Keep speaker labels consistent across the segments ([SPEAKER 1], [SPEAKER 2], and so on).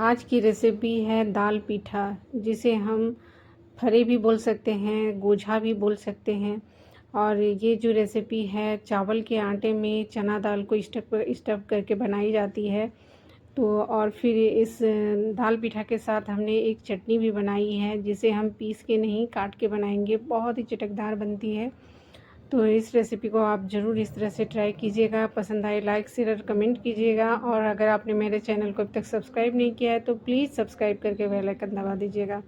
[SPEAKER 1] आज की रेसिपी है दाल पीठा, जिसे हम फरे भी बोल सकते हैं, गोझा भी बोल सकते हैं। और ये जो रेसिपी है चावल के आटे में चना दाल को स्टफ़ करके बनाई जाती है। तो और फिर इस दाल पीठा के साथ हमने एक चटनी भी बनाई है, जिसे हम पीस के नहीं काट के बनाएंगे। बहुत ही चटकदार बनती है। तो इस रेसिपी को आप ज़रूर इस तरह से ट्राई कीजिएगा। पसंद आए लाइक शेयर और कमेंट कीजिएगा। और अगर आपने मेरे चैनल को अब तक सब्सक्राइब नहीं किया है तो प्लीज़ सब्सक्राइब करके बेल आइकन दबा दीजिएगा।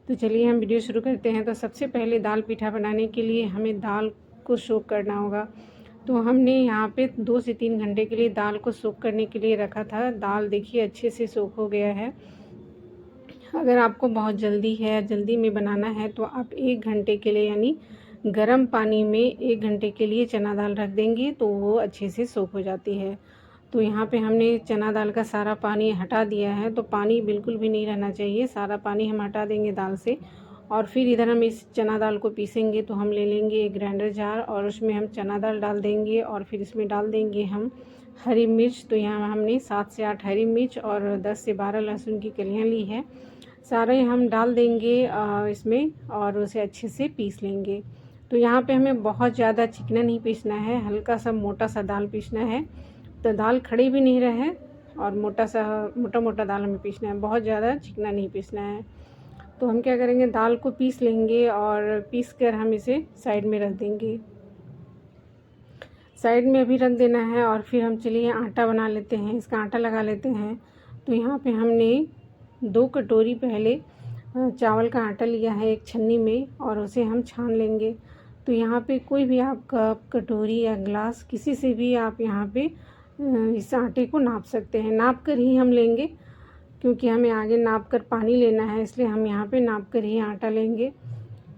[SPEAKER 1] तो चलिए हम वीडियो शुरू करते हैं। तो सबसे पहले दाल पीठा बनाने के लिए हमें दाल को सोक करना होगा। तो हमने यहाँ पे 2 से 3 घंटे के लिए दाल को सोक करने के लिए रखा था। दाल देखिए अच्छे से सोक हो गया है। अगर आपको बहुत जल्दी है, जल्दी में बनाना है, तो आप 1 घंटे के लिए यानी गर्म पानी में 1 घंटे के लिए चना दाल रख देंगे तो वो अच्छे से सोक हो जाती है। तो यहाँ पे हमने चना दाल का सारा पानी हटा दिया है। तो पानी बिल्कुल भी नहीं रहना चाहिए, सारा पानी हम हटा देंगे दाल से। और फिर इधर हम इस चना दाल को पीसेंगे। तो हम ले लेंगे एक ग्राइंडर जार और उसमें हम चना दाल डाल देंगे और फिर इसमें डाल देंगे हम हरी मिर्च। तो यहाँ हमने 7 से 8 हरी मिर्च और 10 से 12 लहसुन की कलियाँ ली है। सारे हम डाल देंगे इसमें और उसे अच्छे से पीस लेंगे। तो यहाँ पे हमें बहुत ज़्यादा चिकना नहीं पीसना है, हल्का सा मोटा सा दाल पीसना है। तो दाल खड़ी भी नहीं रहे और मोटा मोटा दाल हमें पीसना है, बहुत ज़्यादा चिकना नहीं पीसना है। तो हम क्या करेंगे, दाल को पीस लेंगे और पीस कर हम इसे साइड में रख देंगे। साइड में अभी रख देना है। और फिर हम चलिए आटा बना लेते हैं, इसका आटा लगा लेते हैं। तो यहाँ पे हमने 2 कटोरी पहले चावल का आटा लिया है एक छन्नी में और उसे हम छान लेंगे। तो यहाँ पे कोई भी आप कप, कटोरी या ग्लास किसी से भी आप यहाँ पे इस आटे को नाप सकते हैं। नाप कर ही हम लेंगे, क्योंकि हमें आगे नाप कर पानी लेना है, इसलिए हम यहाँ पे नाप कर ही आटा लेंगे।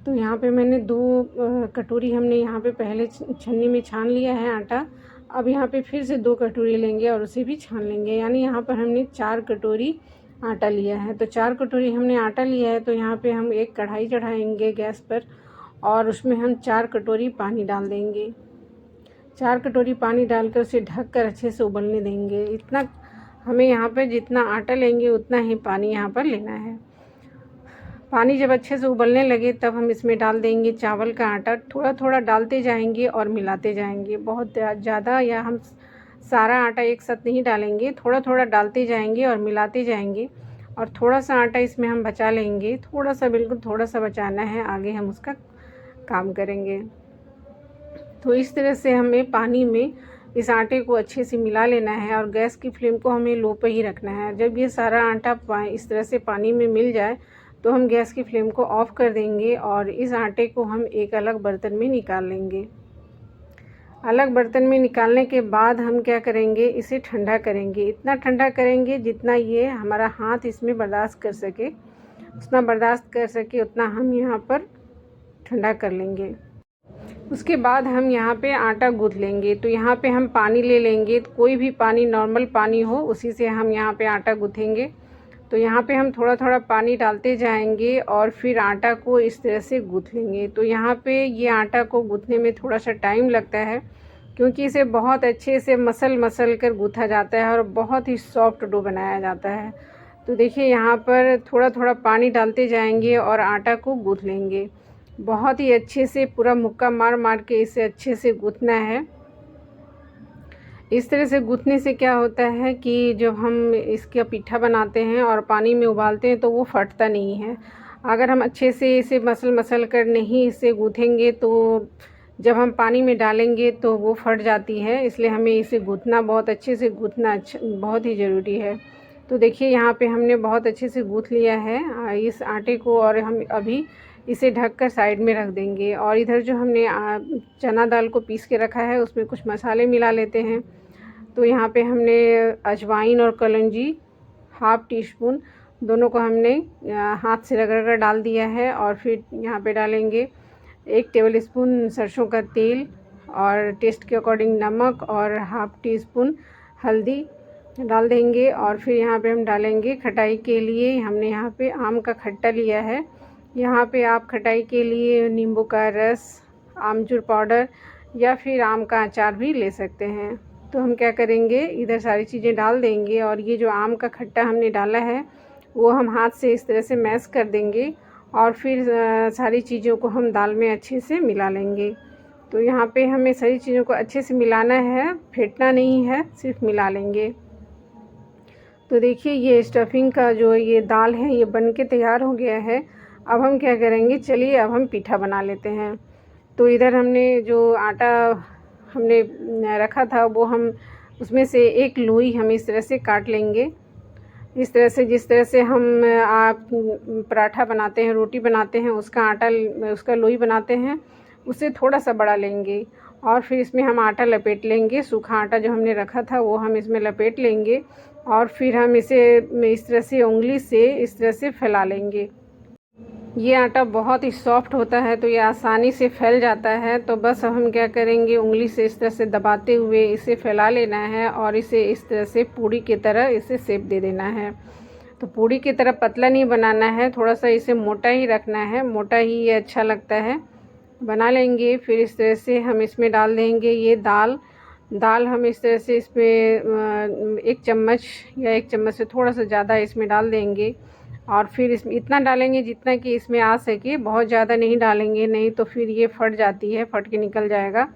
[SPEAKER 1] तो यहाँ पे मैंने 2 कटोरी हमने यहाँ पे पहले छन्नी में छान लिया है आटा। अब यहाँ पे फिर से 2 कटोरी लेंगे और उसे भी छान लेंगे, यानी यहाँ पर हमने 4 कटोरी आटा लिया है। तो 4 कटोरी हमने आटा लिया है। तो यहाँ पे हम एक कढ़ाई चढ़ाएंगे गैस पर और उसमें हम 4 कटोरी पानी डाल देंगे। 4 कटोरी पानी डालकर उसे ढक कर अच्छे से उबलने देंगे। इतना हमें यहाँ पर जितना आटा लेंगे उतना ही पानी यहाँ पर लेना है। पानी जब अच्छे से उबलने लगे तब हम इसमें डाल देंगे चावल का आटा। थोड़ा थोड़ा डालते जाएंगे और मिलाते जाएंगे। बहुत ज़्यादा या हम सारा आटा एक साथ नहीं डालेंगे, थोड़ा थोड़ा डालते जाएंगे और मिलाते जाएंगे। और थोड़ा सा आटा इसमें हम बचा लेंगे, थोड़ा सा, बिल्कुल थोड़ा सा बचाना है, आगे हम उसका काम करेंगे। तो इस तरह से हमें पानी में इस आटे को अच्छे से मिला लेना है और गैस की फ्लेम को हमें लो पर ही रखना है। जब ये सारा आटा इस तरह से पानी में मिल जाए तो हम गैस की फ्लेम को ऑफ़ कर देंगे और इस आटे को हम एक अलग बर्तन में निकाल लेंगे। अलग बर्तन में निकालने के बाद हम क्या करेंगे, इसे ठंडा करेंगे। इतना ठंडा करेंगे जितना ये हमारा हाथ इसमें बर्दाश्त कर सके, उतना हम यहाँ पर ठंडा कर लेंगे। उसके बाद हम यहाँ पे आटा गूँथ लेंगे। तो यहाँ पे हम पानी ले लेंगे, कोई भी पानी, नॉर्मल पानी हो, उसी से हम यहाँ पे आटा गूँथेंगे। तो यहाँ पे हम थोड़ा थोड़ा पानी डालते जाएंगे और फिर आटा को इस तरह से गूँथ लेंगे। तो यहाँ पे ये आटा को गूँथने में थोड़ा सा टाइम लगता है, क्योंकि इसे बहुत अच्छे से मसल कर गूँथा जाता है और बहुत ही सॉफ्ट डो बनाया जाता है। तो देखिए यहाँ पर थोड़ा थोड़ा पानी डालते जाएंगे और आटा को गूँथ लेंगे। बहुत ही अच्छे से पूरा मुक्का मार मार के इसे अच्छे से गूँथना है। इस तरह से गूँथने से क्या होता है कि जब हम इसका पीठा बनाते हैं और पानी में उबालते हैं तो वो फटता नहीं है। अगर हम अच्छे से इसे मसल कर नहीं इसे गूँथेंगे तो जब हम पानी में डालेंगे तो वो फट जाती है। इसलिए हमें इसे गूँथना, बहुत अच्छे से गूँथना बहुत ही ज़रूरी है। तो देखिए यहाँ पे हमने बहुत अच्छे से गूँथ लिया है इस आटे को और हम अभी इसे ढककर साइड में रख देंगे। और इधर जो हमने चना दाल को पीस के रखा है उसमें कुछ मसाले मिला लेते हैं। तो यहाँ पे हमने अजवाइन और कलौंजी 1/2 टीस्पून दोनों को हमने हाथ से रगड़ कर डाल दिया है। और फिर यहाँ पे डालेंगे 1 टेबलस्पून सरसों का तेल और टेस्ट के अकॉर्डिंग नमक और 1/2 टीस्पून हल्दी डाल देंगे। और फिर यहाँ पे हम डालेंगे खटाई के लिए, हमने यहाँ पे आम का खट्टा लिया है। यहाँ पे आप खटाई के लिए नींबू का रस, आमचूर पाउडर या फिर आम का अचार भी ले सकते हैं। तो हम क्या करेंगे, इधर सारी चीज़ें डाल देंगे और ये जो आम का खट्टा हमने डाला है वो हम हाथ से इस तरह से मैश कर देंगे और फिर सारी चीज़ों को हम दाल में अच्छे से मिला लेंगे। तो यहाँ पे हमें सारी चीज़ों को अच्छे से मिलाना है, फेंटना नहीं है, सिर्फ मिला लेंगे। तो देखिए ये स्टफिंग का जो ये दाल है ये बन के तैयार हो गया है। अब हम क्या करेंगे, चलिए अब हम पीठा बना लेते हैं। तो इधर हमने जो आटा हमने रखा था वो हम उसमें से एक लोई हम इस तरह से काट लेंगे। इस तरह से जिस तरह से हम आप पराठा बनाते हैं, रोटी बनाते हैं, उसका आटा उसका लोई बनाते हैं, उससे थोड़ा सा बड़ा लेंगे और फिर इसमें हम आटा लपेट लेंगे। सूखा आटा जो हमने रखा था वो हम इसमें लपेट लेंगे और फिर हम इसे इस तरह से उंगली से इस तरह से फैला लेंगे। ये आटा बहुत ही सॉफ्ट होता है तो ये आसानी से फैल जाता है। तो बस अब हम क्या करेंगे, उंगली से इस तरह से दबाते हुए इसे फैला लेना है और इसे इस तरह से पूड़ी की तरह इसे शेप दे देना है। तो पूड़ी की तरह पतला नहीं बनाना है, थोड़ा सा इसे मोटा ही रखना है, मोटा ही ये अच्छा लगता है। बना लेंगे। फिर इस तरह से हम इसमें डाल देंगे ये दाल हम इस तरह से इसमें 1 चम्मच या 1 चम्मच से थोड़ा सा ज़्यादा इसमें डाल देंगे और फिर इसमें इतना डालेंगे जितना कि इसमें आ सके, बहुत ज़्यादा नहीं डालेंगे, नहीं तो फिर ये फट जाती है, फट के निकल जाएगा।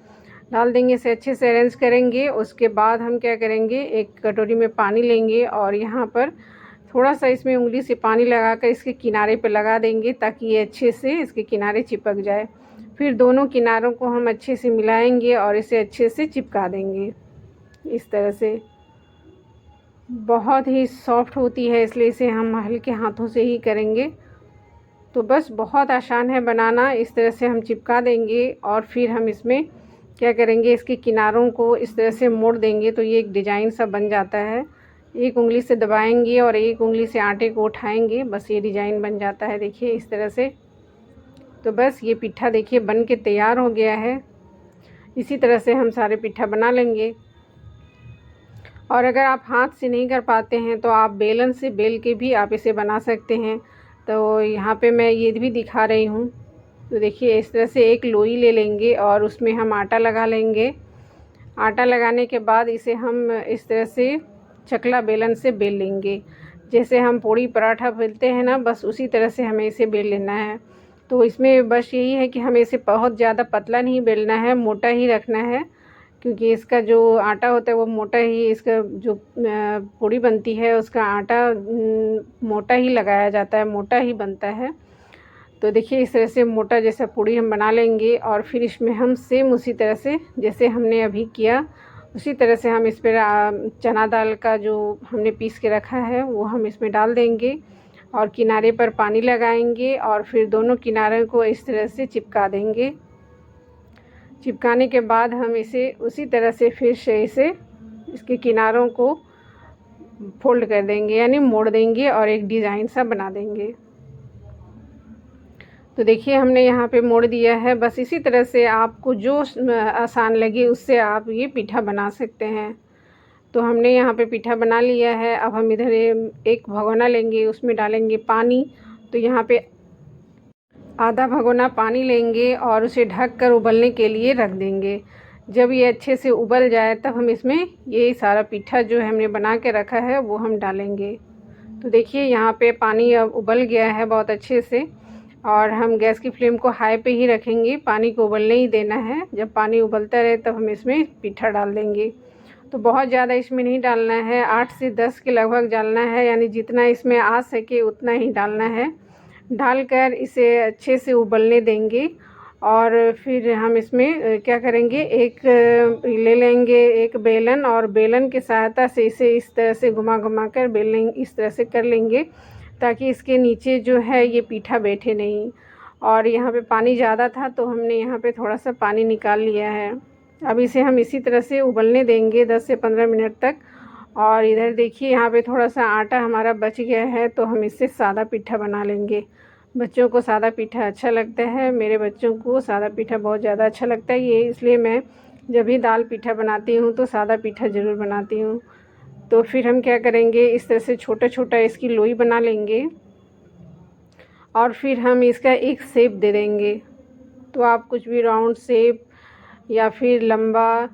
[SPEAKER 1] डाल देंगे, इसे अच्छे से अरेंज करेंगे। उसके बाद हम क्या करेंगे, एक कटोरी में पानी लेंगे और यहाँ पर थोड़ा सा इसमें उंगली से पानी लगाकर इसके किनारे पे लगा देंगे ताकि ये अच्छे से इसके किनारे चिपक जाए। फिर दोनों किनारों को हम अच्छे से मिलाएंगे और इसे अच्छे से चिपका देंगे। इस तरह से बहुत ही सॉफ्ट होती है, इसलिए इसे हम हल्के हाथों से ही करेंगे। तो बस बहुत आसान है बनाना। इस तरह से हम चिपका देंगे और फिर हम इसमें क्या करेंगे, इसके किनारों को इस तरह से मोड़ देंगे तो ये एक डिज़ाइन सा बन जाता है। एक उंगली से दबाएंगे और एक उंगली से आटे को उठाएंगे, बस ये डिज़ाइन बन जाता है। देखिए इस तरह से। तो बस ये पिट्ठा देखिए बन के तैयार हो गया है। इसी तरह से हम सारे पिट्ठा बना लेंगे। और अगर आप हाथ से नहीं कर पाते हैं तो आप बेलन से बेल के भी आप इसे बना सकते हैं। तो यहाँ पे मैं ये भी दिखा रही हूँ। तो देखिए इस तरह से एक लोई ले लेंगे और उसमें हम आटा लगा लेंगे। आटा लगाने के बाद इसे हम इस तरह से चकला बेलन से बेल लेंगे। जैसे हम पूड़ी पराठा बेलते हैं ना, बस उसी तरह से हमें इसे बेल लेना है। तो इसमें बस यही है कि हमें इसे बहुत ज़्यादा पतला नहीं बेलना है, मोटा ही रखना है, क्योंकि इसका जो आटा होता है वो मोटा ही, इसका जो पूड़ी बनती है उसका आटा मोटा ही लगाया जाता है, मोटा ही बनता है। तो देखिए इस तरह से मोटा जैसा पूड़ी हम बना लेंगे और फिर इसमें हम सेम उसी तरह से जैसे हमने अभी किया उसी तरह से हम इस पर चना दाल का जो हमने पीस के रखा है वो हम इसमें डाल देंगे और किनारे पर पानी लगाएंगे और फिर दोनों किनारों को इस तरह से चिपका देंगे। चिपकाने के बाद हम इसे उसी तरह से फिर से इसे इसके किनारों को फोल्ड कर देंगे, यानी मोड़ देंगे और एक डिज़ाइन सा बना देंगे। तो देखिए हमने यहाँ पे मोड़ दिया है। बस इसी तरह से आपको जो आसान लगे उससे आप ये पीठा बना सकते हैं। तो हमने यहाँ पे पीठा बना लिया है। अब हम इधर एक भगोना लेंगे, उसमें डालेंगे पानी। तो यहाँ पे आधा भगोना पानी लेंगे और उसे ढक कर उबलने के लिए रख देंगे। जब ये अच्छे से उबल जाए तब हम इसमें ये सारा पीठा जो हमने बना के रखा है वो हम डालेंगे। तो देखिए यहाँ पे पानी अब उबल गया है बहुत अच्छे से और हम गैस की फ्लेम को हाई पे ही रखेंगे, पानी को उबलने ही देना है। जब पानी उबलता रहे तब हम इसमें पीठा डाल देंगे। तो बहुत ज़्यादा इसमें नहीं डालना है, 8 से 10 के लगभग डालना है, यानी जितना इसमें आ सके उतना ही डालना है। डालकर इसे अच्छे से उबलने देंगे और फिर हम इसमें क्या करेंगे, एक ले लेंगे एक बेलन और बेलन की सहायता से इसे इस तरह से घुमा घुमा कर बेलेंगे, इस तरह से कर लेंगे ताकि इसके नीचे जो है ये पीठा बैठे नहीं। और यहाँ पे पानी ज़्यादा था तो हमने यहाँ पे थोड़ा सा पानी निकाल लिया है। अब इसे हम इसी तरह से उबलने देंगे 10 से 15 मिनट तक। और इधर देखिए यहाँ पे थोड़ा सा आटा हमारा बच गया है तो हम इससे सादा पीठा बना लेंगे। बच्चों को सादा पीठा अच्छा लगता है, मेरे बच्चों को सादा पीठा बहुत ज़्यादा अच्छा लगता है। ये इसलिए मैं जब भी दाल पीठा बनाती हूँ तो सादा पीठा ज़रूर बनाती हूँ। तो फिर हम क्या करेंगे, इस तरह से छोटा छोटा इसकी लोई बना लेंगे और फिर हम इसका एक शेप दे देंगे। तो आप कुछ भी राउंड शेप या फिर लंबा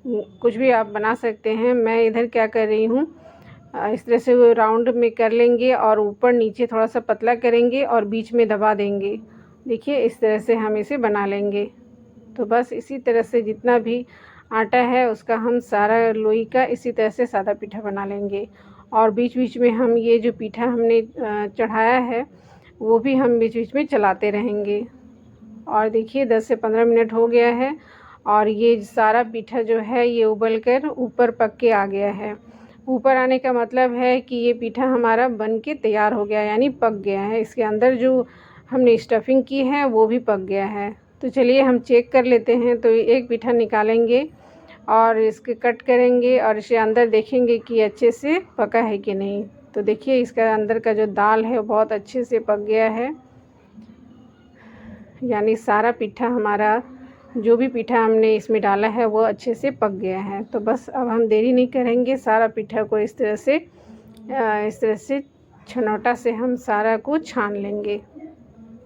[SPEAKER 1] कुछ भी आप बना सकते हैं। मैं इधर क्या कर रही हूँ, इस तरह से वो राउंड में कर लेंगे और ऊपर नीचे थोड़ा सा पतला करेंगे और बीच में दबा देंगे। देखिए इस तरह से हम इसे बना लेंगे। तो बस इसी तरह से जितना भी आटा है उसका हम सारा लोई का इसी तरह से सादा पीठा बना लेंगे। और बीच बीच में हम ये जो पीठा हमने चढ़ाया है वो भी हम बीच बीच में चलाते रहेंगे। और देखिए 10 से 15 मिनट हो गया है और ये सारा पीठा जो है ये उबल कर ऊपर पक के आ गया है। ऊपर आने का मतलब है कि ये पीठा हमारा बन के तैयार हो गया, यानी पक गया है। इसके अंदर जो हमने स्टफिंग की है वो भी पक गया है। तो चलिए हम चेक कर लेते हैं। तो एक पीठा निकालेंगे और इसके कट करेंगे और इसे अंदर देखेंगे कि अच्छे से पका है कि नहीं। तो देखिए इसका अंदर का जो दाल है वो बहुत अच्छे से पक गया है, यानी सारा पीठा हमारा जो भी पीठा हमने इसमें डाला है वो अच्छे से पक गया है। तो बस अब हम देरी नहीं करेंगे, सारा पीठा को इस तरह से छनौटा से हम सारा को छान लेंगे।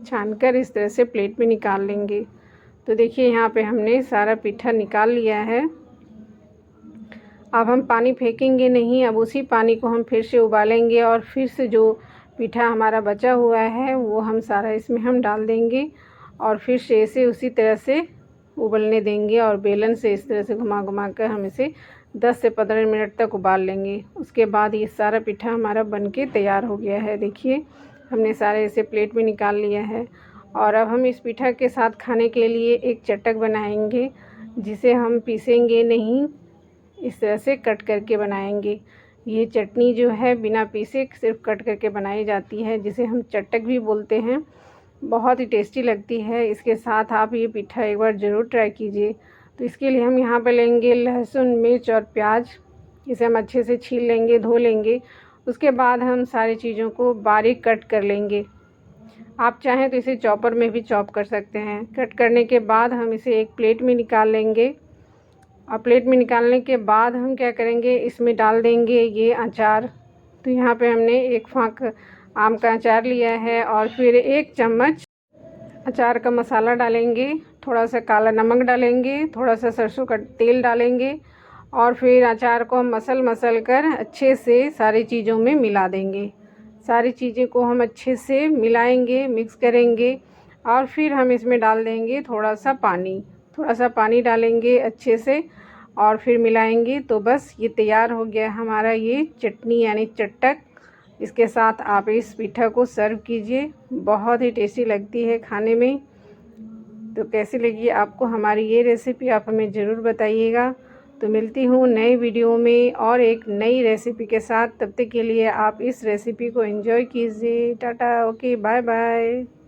[SPEAKER 1] छानकर इस तरह से प्लेट में निकाल लेंगे। तो देखिए यहाँ पे हमने सारा पीठा निकाल लिया है। अब हम पानी फेंकेंगे नहीं, अब उसी पानी को हम फिर से उबालेंगे और फिर से जो पीठा हमारा बचा हुआ है वो हम सारा इसमें हम डाल देंगे और फिर से इसे उसी तरह से उबलने देंगे और बेलन से इस तरह से घुमा घुमा कर हम इसे 10 से 15 मिनट तक उबाल लेंगे। उसके बाद ये सारा पीठा हमारा बनके तैयार हो गया है। देखिए हमने सारे इसे प्लेट में निकाल लिया है। और अब हम इस पीठा के साथ खाने के लिए एक चटक बनाएंगे, जिसे हम पीसेंगे नहीं, इस तरह से कट करके बनाएंगे। ये चटनी जो है बिना पीसे सिर्फ कट करके बनाई जाती है, जिसे हम चटक भी बोलते हैं। बहुत ही टेस्टी लगती है। इसके साथ आप ये पीठा एक बार ज़रूर ट्राई कीजिए। तो इसके लिए हम यहाँ पे लेंगे लहसुन, मिर्च और प्याज। इसे हम अच्छे से छील लेंगे, धो लेंगे। उसके बाद हम सारी चीज़ों को बारीक कट कर लेंगे। आप चाहें तो इसे चॉपर में भी चॉप कर सकते हैं। कट करने के बाद हम इसे एक प्लेट में निकाल लेंगे और प्लेट में निकालने के बाद हम क्या करेंगे, इसमें डाल देंगे ये अचार। तो यहाँ पे हमने एक फाँक आम का अचार लिया है और फिर 1 चम्मच अचार का मसाला डालेंगे, थोड़ा सा काला नमक डालेंगे, थोड़ा सा सरसों का तेल डालेंगे और फिर अचार को हम मसल कर अच्छे से सारी चीज़ों में मिला देंगे। सारी चीज़ें को हम अच्छे से मिलाएंगे, मिक्स करेंगे और फिर हम इसमें डाल देंगे थोड़ा सा पानी डालेंगे अच्छे से और फिर मिलाएंगे। तो बस ये तैयार हो गया हमारा ये चटनी यानी चटक। इसके साथ आप इस पीठा को सर्व कीजिए, बहुत ही टेस्टी लगती है खाने में। तो कैसी लगी आपको हमारी ये रेसिपी, आप हमें ज़रूर बताइएगा। तो मिलती हूँ नए वीडियो में और एक नई रेसिपी के साथ। तब तक के लिए आप इस रेसिपी को एंजॉय कीजिए। Tata, okay, bye bye.